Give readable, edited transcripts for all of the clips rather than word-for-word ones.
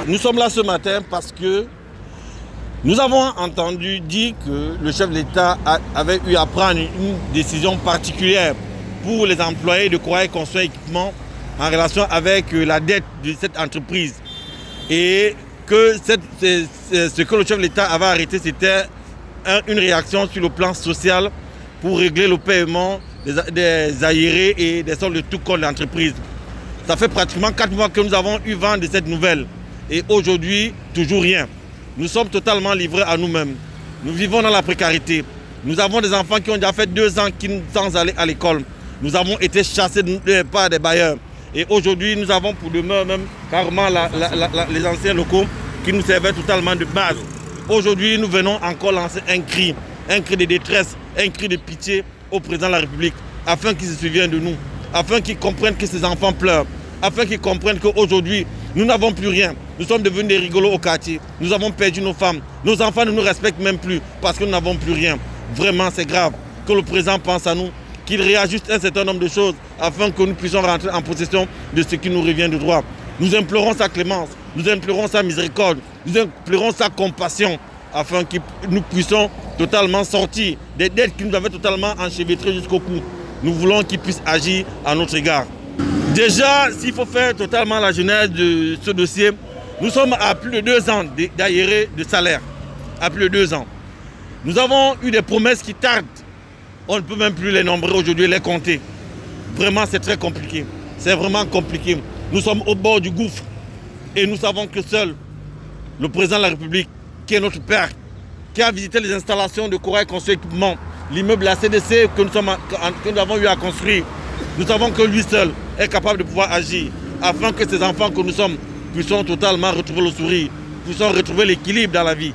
Nous sommes là ce matin parce que nous avons entendu dire que le chef de l'État avait eu à prendre une décision particulière pour les employés de Corail Construction Équipement en relation avec la dette de cette entreprise. Et que ce que le chef de l'État avait arrêté, c'était une réaction sur le plan social pour régler le paiement des aérés et des soldes de tout compte de l'entreprise. Ça fait pratiquement 4 mois que nous avons eu vent de cette nouvelle. Et aujourd'hui, toujours rien. Nous sommes totalement livrés à nous-mêmes. Nous vivons dans la précarité. Nous avons des enfants qui ont déjà fait 2 ans sans aller à l'école. Nous avons été chassés par des bailleurs. Et aujourd'hui, nous avons pour demain même carrément les anciens locaux qui nous servaient totalement de base. Aujourd'hui, nous venons encore lancer un cri de détresse, un cri de pitié au président de la République, afin qu'il se souvienne de nous, afin qu'il comprenne que ses enfants pleurent, afin qu'il comprenne qu'aujourd'hui, nous n'avons plus rien. Nous sommes devenus des rigolos au quartier. Nous avons perdu nos femmes. Nos enfants ne nous respectent même plus parce que nous n'avons plus rien. Vraiment, c'est grave que le président pense à nous, qu'il réajuste un certain nombre de choses afin que nous puissions rentrer en possession de ce qui nous revient de droit. Nous implorons sa clémence, nous implorons sa miséricorde, nous implorons sa compassion afin que nous puissions totalement sortir des dettes qui nous avaient totalement enchevêtrés jusqu'au cou. Nous voulons qu'il puisse agir à notre égard. Déjà, s'il faut faire totalement la genèse de ce dossier, nous sommes à plus de 2 ans d'arriérés de salaire. À plus de 2 ans. Nous avons eu des promesses qui tardent. On ne peut même plus les nombrer aujourd'hui, les compter. Vraiment, c'est très compliqué. C'est vraiment compliqué. Nous sommes au bord du gouffre. Et nous savons que seul le président de la République, qui est notre père, qui a visité les installations de Corail Construction Équipement, l'immeuble la CDC que nous avons eu à construire, nous savons que lui seul est capable de pouvoir agir afin que ces enfants que nous sommes puissent totalement retrouver le sourire, puissent retrouver l'équilibre dans la vie.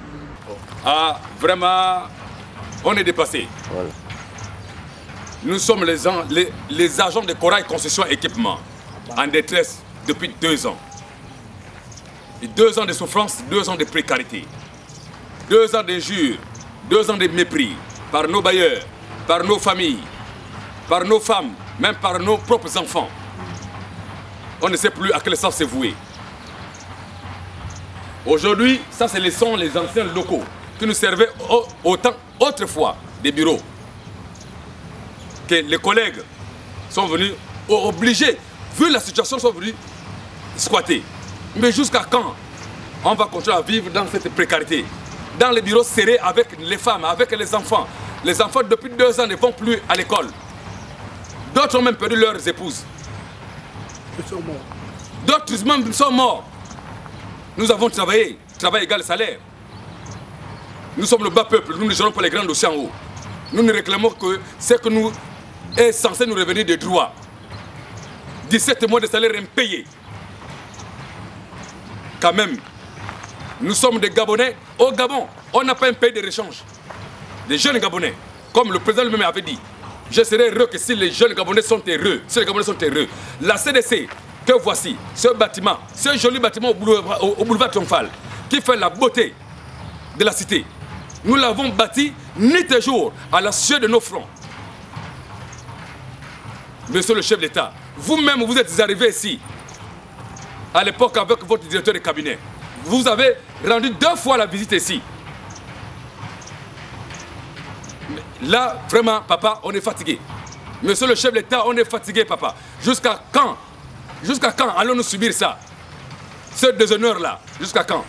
Ah, vraiment, on est dépassé. Voilà. Nous sommes les agents de Corail Construction Équipement en détresse depuis 2 ans. Et 2 ans de souffrance, 2 ans de précarité, 2 ans d'injures, 2 ans de mépris par nos bailleurs, par nos familles, par nos femmes, même par nos propres enfants. On ne sait plus à quel sens se vouer. Aujourd'hui, ça sont les anciens locaux qui nous servaient autant autrefois des bureaux. Que les collègues sont venus obligés, vu la situation, sont venus squatter. Mais jusqu'à quand on va continuer à vivre dans cette précarité? Dans les bureaux serrés avec les femmes, avec les enfants. Les enfants depuis 2 ans ne vont plus à l'école. D'autres ont même perdu leurs épouses. Ils sont morts. D'autres même sont morts. Nous avons travaillé, travail égal salaire. Nous sommes le bas peuple, nous ne gérons pas les grands dossiers en haut. Nous ne réclamons que ce que nous est censé nous revenir de droit. 17 mois de salaire impayés. Quand même, nous sommes des Gabonais. Au Gabon, on n'a pas un pays de réchange. Des jeunes Gabonais, comme le président lui-même avait dit. Je serais heureux que si les jeunes Gabonais sont heureux, si les Gabonais sont heureux. La CDC, que voici, ce bâtiment, ce joli bâtiment au boulevard Triomphal, qui fait la beauté de la cité. Nous l'avons bâti nuit et jour à la sueur de nos fronts. Monsieur le chef d'État, vous-même vous êtes arrivé ici, à l'époque avec votre directeur de cabinet. Vous avez rendu 2 fois la visite ici. Là, vraiment, papa, on est fatigué. Monsieur le chef d'État, on est fatigué, papa. Jusqu'à quand allons-nous subir ça? Ce déshonneur-là, jusqu'à quand?